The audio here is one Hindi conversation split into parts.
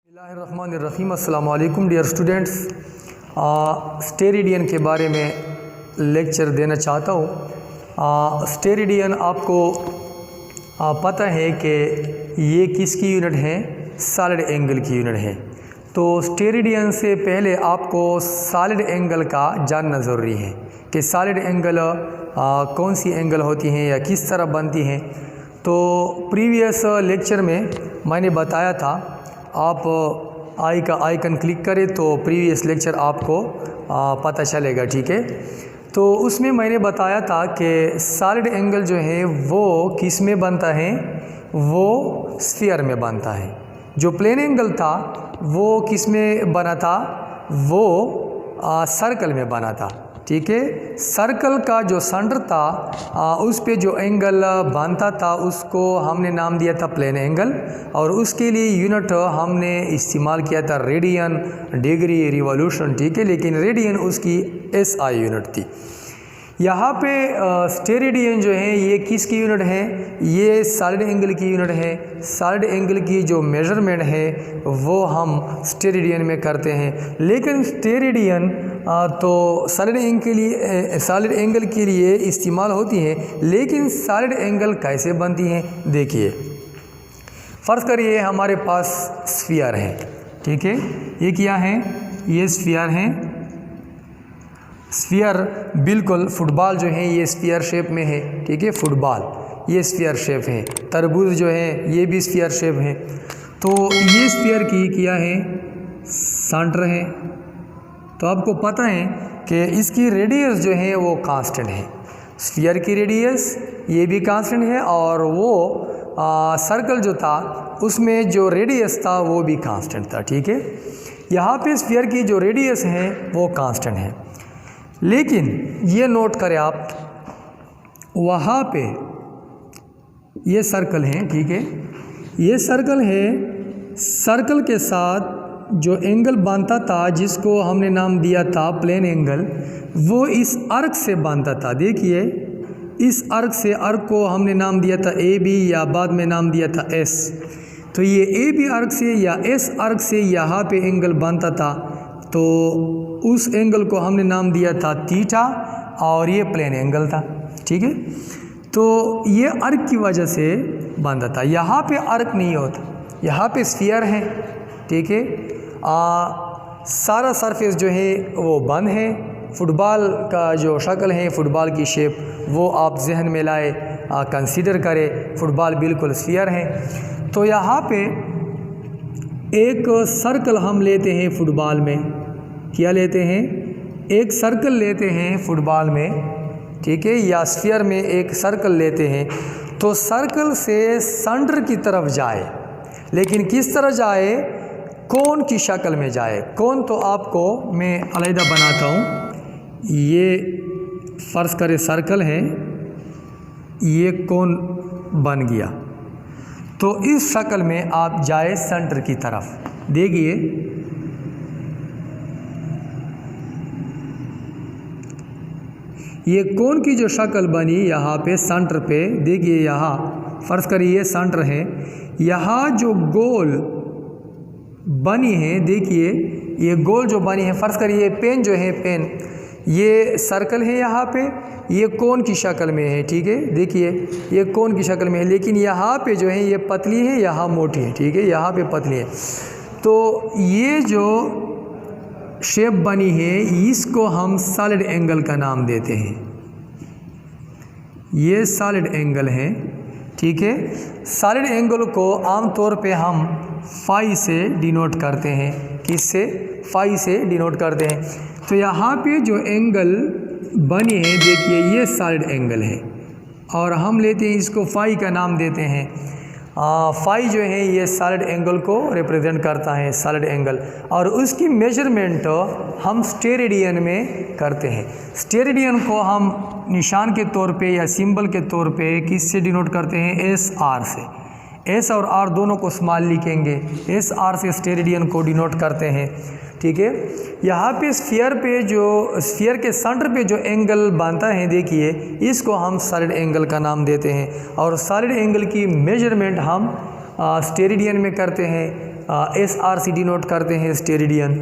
बिस्मिल्लाहिर्रहमानिर्रहीम। अस्सलाम वालेकुम डियर स्टूडेंट्स। स्टेरिडियन के बारे में लेक्चर देना चाहता हूँ। स्टेरिडियन आपको पता है कि ये किसकी यूनिट है? सॉलिड एंगल की यूनिट है। तो स्टेरिडियन से पहले आपको सॉलिड एंगल का जानना ज़रूरी है कि सॉलिड एंगल कौन सी एंगल होती हैं या किस तरह बनती हैं। तो प्रीवियस लेक्चर में मैंने बताया था, आप आई का आइकन क्लिक करें तो प्रीवियस लेक्चर आपको पता चलेगा, ठीक है। तो उसमें मैंने बताया था कि सॉलिड एंगल जो है वो किस में बनता है? वो स्फीयर में बनता है। जो प्लेन एंगल था वो किस में बना था? वो सर्कल में बना था, ठीक है। सर्कल का जो सेंटर था उस पे जो एंगल बनता था उसको हमने नाम दिया था प्लेन एंगल, और उसके लिए यूनिट हमने इस्तेमाल किया था रेडियन, डिग्री, रिवॉल्यूशन, ठीक है। लेकिन रेडियन उसकी SI यूनिट थी। यहाँ पे स्टेरिडियन जो है ये किसकी यूनिट है? ये सॉलिड एंगल की यूनिट है। सॉलिड एंगल की जो मेजरमेंट है वो हम स्टेरिडियन में करते हैं। लेकिन स्टेरिडियन तो सॉलिड एंगल के लिए इस्तेमाल होती है, लेकिन सॉलिड एंगल कैसे बनती हैं देखिए। फ़र्ज़ करिए हमारे पास स्फीयर है, ठीक है। ये क्या है? ये स्फीयर है। स्फीयर बिल्कुल फुटबॉल जो है ये स्फीयर शेप में है, ठीक है। फुटबॉल ये स्फीयर शेप है। तरबूज जो है ये भी स्फीयर शेप है। तो ये स्फीयर की क्या है? सेंटर है। तो आपको पता है कि इसकी रेडियस जो है वो कांस्टेंट है। स्फीयर की रेडियस ये भी कांस्टेंट है, और वो सर्कल जो था उसमें जो रेडियस था वो भी कांस्टेंट था, ठीक है। यहाँ पे स्फीयर की जो रेडियस है वो कांस्टेंट है। लेकिन ये नोट करें आप, वहाँ पे ये सर्कल है, ठीक है। ये सर्कल है। सर्कल के साथ जो एंगल बनता था जिसको हमने नाम दिया था प्लेन एंगल, वो इस आर्क से बनता था। देखिए इस आर्क से, आर्क को हमने नाम दिया था AB या बाद में नाम दिया था S। तो ये AB आर्क से या S आर्क से यहाँ पे एंगल बनता था, तो उस एंगल को हमने नाम दिया था थीटा, और ये प्लेन एंगल था, ठीक है। तो ये आर्क की वजह से बनता था। यहाँ पे आर्क नहीं होता, यहाँ पे स्फीयर है, ठीक है। सारा सरफेस जो है वो बंद है। फुटबॉल का जो शक्ल है, फुटबॉल की शेप, वो आप जहन में लाए, कंसीडर करें फुटबॉल बिल्कुल स्फीयर है। तो यहाँ पे एक सर्कल हम लेते हैं फुटबॉल में। क्या लेते हैं? एक सर्कल लेते हैं फुटबॉल में, ठीक है, या स्फीयर में एक सर्कल लेते हैं। तो सर्कल से सेंटर की तरफ जाए, लेकिन किस तरह जाए? कोन की शक्ल में जाए। कोन तो आपको मैं अलग बनाता हूँ। ये फ़र्ज़ करें सर्कल है, ये कोन बन गया। तो इस शक्ल में आप जाए सेंटर की तरफ। देखिए ये कोन की जो शक्ल बनी यहाँ पे सेंटर पे, देखिए यहाँ फ़र्ज़ करिए सेंटर है। यहाँ जो गोल बनी है, देखिए ये गोल जो बनी है, फ़र्ज़ करिए पेन जो है, पेन ये सर्कल है यहाँ पे, ये कोन की शक्ल में है, ठीक है। देखिए ये कोन की शक्ल में है, लेकिन यहाँ पे जो है ये पतली है, यहाँ मोटी है, ठीक है। यहाँ पे पतली है। तो ये जो शेप बनी है इसको हम सॉलिड एंगल का नाम देते हैं। ये सॉलिड एंगल है, ठीक है। सॉलिड एंगल को आमतौर पे हम फाई से डिनोट करते हैं। किससे? फाई से डिनोट करते हैं। तो यहाँ पे जो एंगल बनी है, देखिए ये सॉलिड एंगल है, और हम लेते हैं इसको फाई का नाम देते हैं। फाई जो है ये सॉलिड एंगल को रिप्रेजेंट करता है, सॉलिड एंगल, और उसकी मेजरमेंट हम स्टेरिडियन में करते हैं। स्टेरिडियन को हम निशान के तौर पे या सिंबल के तौर पे किससे डिनोट करते हैं? SR से। S और R दोनों को स्मॉल लिखेंगे। SR से स्टेरिडियन को डिनोट करते हैं, ठीक है। यहाँ पे स्फीयर के सेंटर पे जो एंगल बनता है, देखिए इसको हम सॉलिड एंगल का नाम देते हैं, और सॉलिड एंगल की मेजरमेंट हम स्टेरिडियन में करते हैं। SR से डिनोट करते हैं स्टेरेडियन।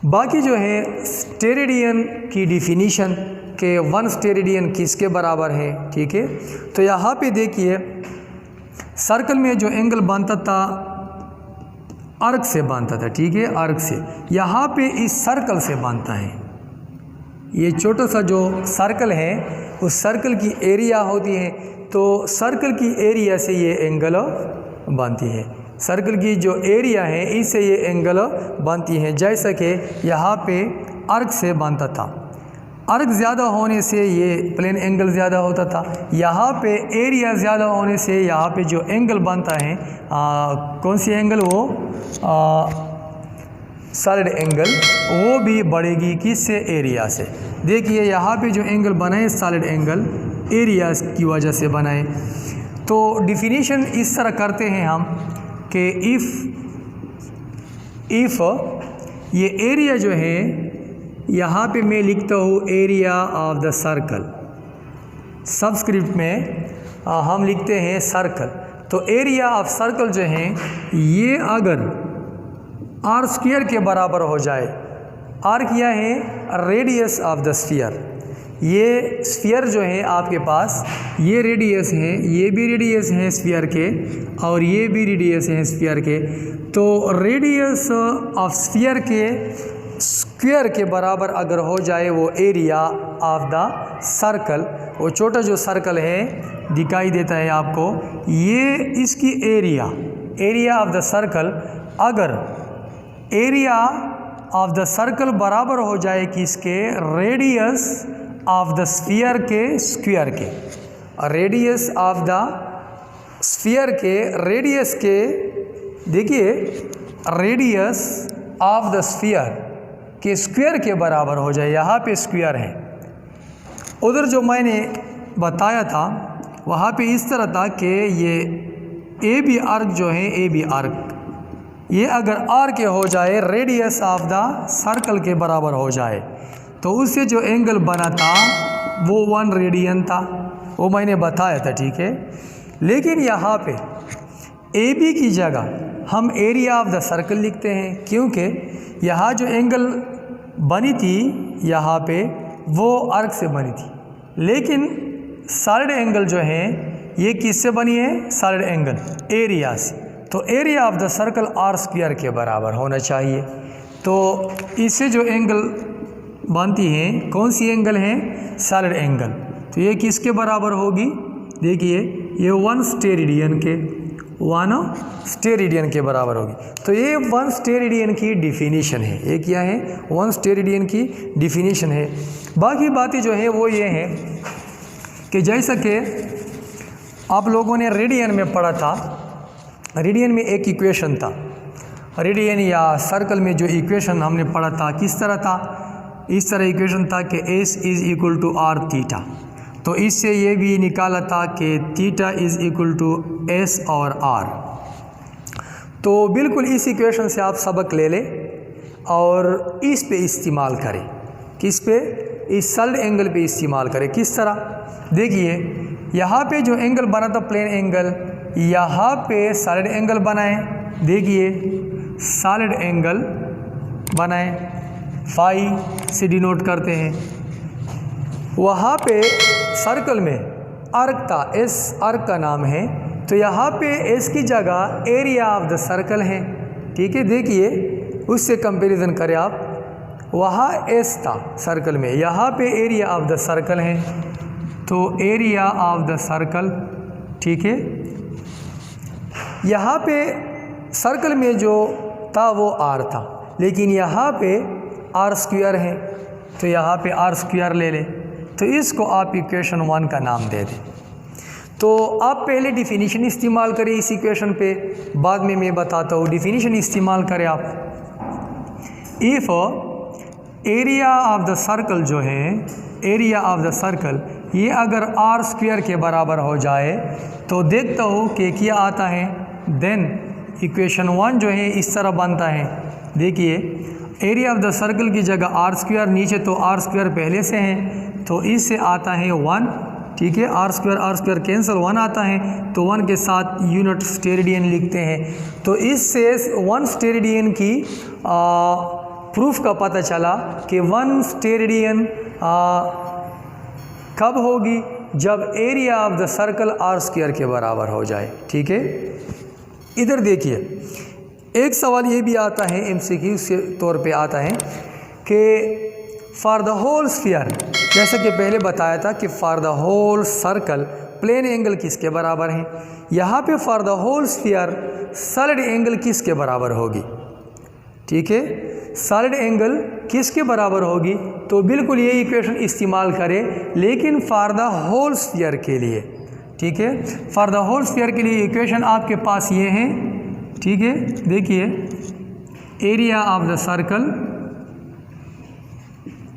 बाकी जो है स्टेरेडियन की डिफिनीशन के 1 स्टेरेडियन किसके बराबर है, ठीक है। तो यहाँ पे देखिए सर्कल में जो एंगल बनता था आर्क से बनता था, ठीक है, आर्क से। यहाँ पे इस सर्कल से बनता है, ये छोटा सा जो सर्कल है उस सर्कल की एरिया होती है, तो सर्कल की एरिया से ये एंगल बनती है। सर्कल की जो एरिया है इससे ये एंगल बनती है। जैसा कि यहाँ पे आर्क से बनता था, आर्क ज़्यादा होने से ये प्लेन एंगल ज़्यादा होता था। यहाँ पे एरिया ज़्यादा होने से यहाँ पे जो एंगल बनता है कौन सी एंगल, वो सॉलिड एंगल, वो भी बढ़ेगी किससे, एरिया से। देखिए यहाँ पे जो एंगल बना है सॉलिड एंगल एरिया की वजह से बना है। तो डिफिनीशन इस तरह करते हैं हम कि इफ़ ये एरिया जो है, यहाँ पे मैं लिखता हूँ area of the circle, subscript में हम लिखते हैं सर्कल। तो एरिया ऑफ सर्कल जो है ये अगर आर स्क्वायर के बराबर हो जाए, आर क्या है, रेडियस ऑफ द स्फीयर। ये स्फीयर जो है आपके पास, ये रेडियस है, ये भी रेडियस है स्फीयर के, और ये भी रेडियस है स्फीयर के। तो रेडियस ऑफ स्फीयर के स्क्वायर के बराबर अगर हो जाए वो एरिया ऑफ द सर्कल, वो छोटा जो सर्कल है दिखाई देता है आपको, ये इसकी एरिया ऑफ द सर्कल, अगर एरिया ऑफ द सर्कल बराबर हो जाए किसके, रेडियस ऑफ द स्फीयर के स्क्वायर के। रेडियस ऑफ द स्फीयर के, रेडियस के, देखिए रेडियस ऑफ द स्फीयर के स्क्वायर के बराबर हो जाए। यहाँ पे स्क्वायर है, उधर जो मैंने बताया था वहाँ पे इस तरह था कि ये ए बी आर्क जो है, ए बी आर्क ये अगर आर के हो जाए, रेडियस ऑफ द सर्कल के बराबर हो जाए, तो उससे जो एंगल बना था वो 1 रेडियन था, वो मैंने बताया था, ठीक है। लेकिन यहाँ पे ए बी की जगह हम एरिया ऑफ द सर्कल लिखते हैं, क्योंकि यहाँ जो एंगल बनी थी यहाँ पे वो आर्क से बनी थी, लेकिन सॉलिड एंगल जो है ये किससे बनी है, सॉलिड एंगल एरिया से। तो area of the circle R square के बराबर होना चाहिए। तो इससे जो एंगल बनती है, कौन सी एंगल है, सॉलिड एंगल, तो ये किसके बराबर होगी, देखिए ये 1 स्टेरेडियन के बराबर होगी। तो ये 1 स्टेरेडियन की डिफिनीशन है, ये क्या है, 1 स्टेरेडियन की डिफिनीशन है। बाकी बातें जो है वो ये है कि जैसा कि आप लोगों ने रेडियन में पढ़ा था, रेडियन में एक इक्वेशन था, रेडियन या सर्कल में जो इक्वेशन हमने पढ़ा था किस तरह था, इस तरह इक्वेशन था कि S is equal to R theta. तो इससे ये भी निकाला था कि theta is equal to S और R। तो बिल्कुल इस इक्वेशन से आप सबक ले लें और इस पे इस्तेमाल करें, किस पे, इस सॉलिड एंगल पे इस्तेमाल करें। किस तरह, देखिए यहाँ पे जो एंगल बना था प्लेन एंगल, यहाँ पे सॉलिड एंगल बनाए, देखिए सॉलिड एंगल बनाए, फाई से डिनोट करते हैं। वहाँ पे सर्कल में आर्क था, S आर्क का नाम है, तो यहाँ पे S की जगह एरिया ऑफ द सर्कल है, ठीक है। देखिए उससे कंपैरिजन करें आप, वहाँ S था सर्कल में, यहाँ पे एरिया ऑफ द सर्कल है, तो एरिया ऑफ द सर्कल, ठीक है। यहाँ पे सर्कल में जो था वो R था, लेकिन यहाँ पे आर स्क्वायर है, तो यहाँ पे आर स्क्वायर ले लें, तो इसको आप इक्वेशन 1 का नाम दे दें। तो आप पहले डिफिनीशन इस्तेमाल करें इस इक्वेशन पे, बाद में मैं बताता हूँ। डिफिनीशन इस्तेमाल करें आप, if area of the circle जो है, एरिया ऑफ द सर्कल ये अगर आर स्क्वायर के बराबर हो जाए, तो देखता हूँ कि क्या आता है, देन इक्वेशन 1 जो है इस तरह बनता है। देखिए एरिया ऑफ द सर्कल की जगह आर स्क्वायर, नीचे तो आर स्क्वायर पहले से है, तो इससे आता है 1, ठीक है, आर स्क्वायर कैंसिल 1 आता है, तो 1 के साथ यूनिट स्टेरेडियन लिखते हैं। तो इससे 1 स्टेरेडियन की प्रूफ का पता चला कि 1 स्टेरेडियन कब होगी, जब area of the circle R square के बराबर हो जाए। ठीक है, इधर देखिए एक सवाल ये भी आता है, एमसीक्यू के तौर पे आता है कि फॉर द होल स्फीयर, जैसा कि पहले बताया था कि for the whole circle plane angle किसके बराबर है, यहाँ पे for the whole sphere solid angle किसके बराबर होगी। ठीक है, सॉलिड एंगल किसके बराबर होगी, तो बिल्कुल ये इक्वेशन इस्तेमाल करें, लेकिन फॉर द होल स्फीयर के लिए। ठीक है, फॉर द होल स्फीयर के लिए इक्वेशन आपके पास ये है। ठीक है, देखिए एरिया ऑफ द सर्कल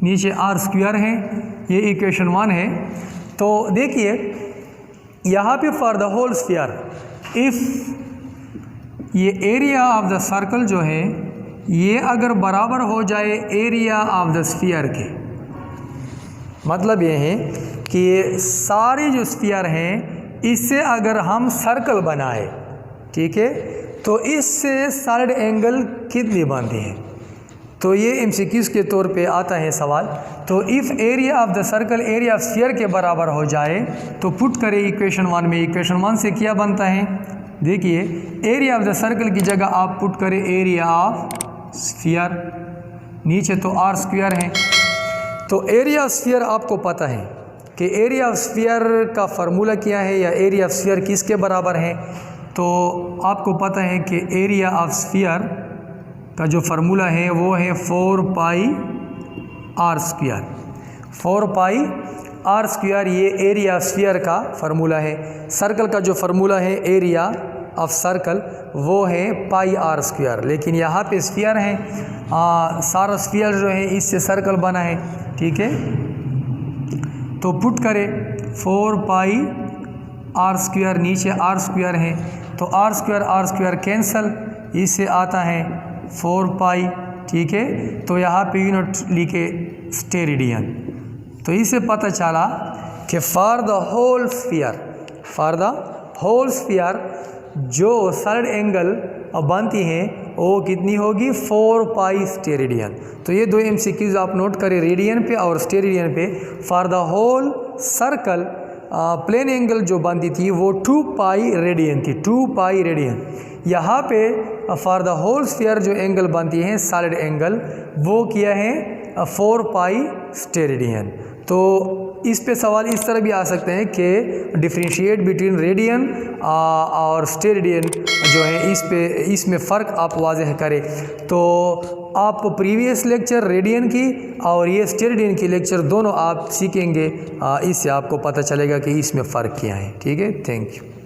नीचे आर स्क्वायर है, ये इक्वेशन 1 है। तो देखिए यहाँ पे for the whole sphere if ये एरिया ऑफ द सर्कल जो है ये अगर बराबर हो जाए एरिया ऑफ द स्फीयर के, मतलब ये है कि ये सारी जो स्फीयर हैं इससे अगर हम सर्कल बनाए, ठीक है, तो इससे सॉलिड एंगल कितनी बनती है। तो ये एमसीक्यूज के तौर पे आता है सवाल। तो if area of the circle area of sphere के बराबर हो जाए तो पुट करें इक्वेशन 1 में। इक्वेशन 1 से क्या बनता है, देखिए एरिया ऑफ द सर्कल की जगह आप पुट करें एरिया ऑफ स्फीयर, नीचे तो आर स्क्वायर है। तो एरिया ऑफ स्फीयर आपको पता है कि एरिया ऑफ स्फीयर का फार्मूला क्या है, या एरिया ऑफ स्फीयर किसके बराबर है। तो आपको पता है कि एरिया ऑफ स्फीयर का जो फार्मूला है वो है 4 pi R square. 4 pi R square ये एरिया ऑफ स्फीयर का फार्मूला है। सर्कल का जो फार्मूला है एरिया ऑफ सर्कल वो है पाई आर स्क्वायर, लेकिन यहाँ पे स्फीयर है, सारा स्फीयर जो है इससे सर्कल बना है। ठीक है, तो पुट करें 4 पाई आर स्क्वायर, नीचे आर स्क्वायर है, तो आर स्क्वायर कैंसल, इससे आता है 4 पाई। ठीक है, तो यहाँ पे यूनिट लिखे स्टेरेडियन। तो इससे पता चला कि फॉर द होल स्फीयर जो सॉलिड एंगल बनती है वो कितनी होगी, 4 पाई स्टेरेडियन। तो ये 2 एमसीक्यूज आप नोट करें, रेडियन पे और स्टेरेडियन पे। For the whole circle plane angle जो बनती थी वो 2 पाई रेडियन थी, 2 पाई रेडियन। यहाँ पे फॉर द होल स्फीयर जो एंगल बनती है सॉलिड एंगल वो किया है 4 पाई स्टेरेडियन। तो इस पे सवाल इस तरह भी आ सकते हैं कि डिफ्रेंशिएट बिटवीन रेडियन और स्टेरेडियन जो है इसमें फ़र्क आप वाज़ेह करें। तो आप प्रीवियस लेक्चर रेडियन की और ये स्टेरेडियन की लेक्चर दोनों आप सीखेंगे, इससे आपको पता चलेगा कि इसमें फ़र्क क्या है। ठीक है, थैंक यू।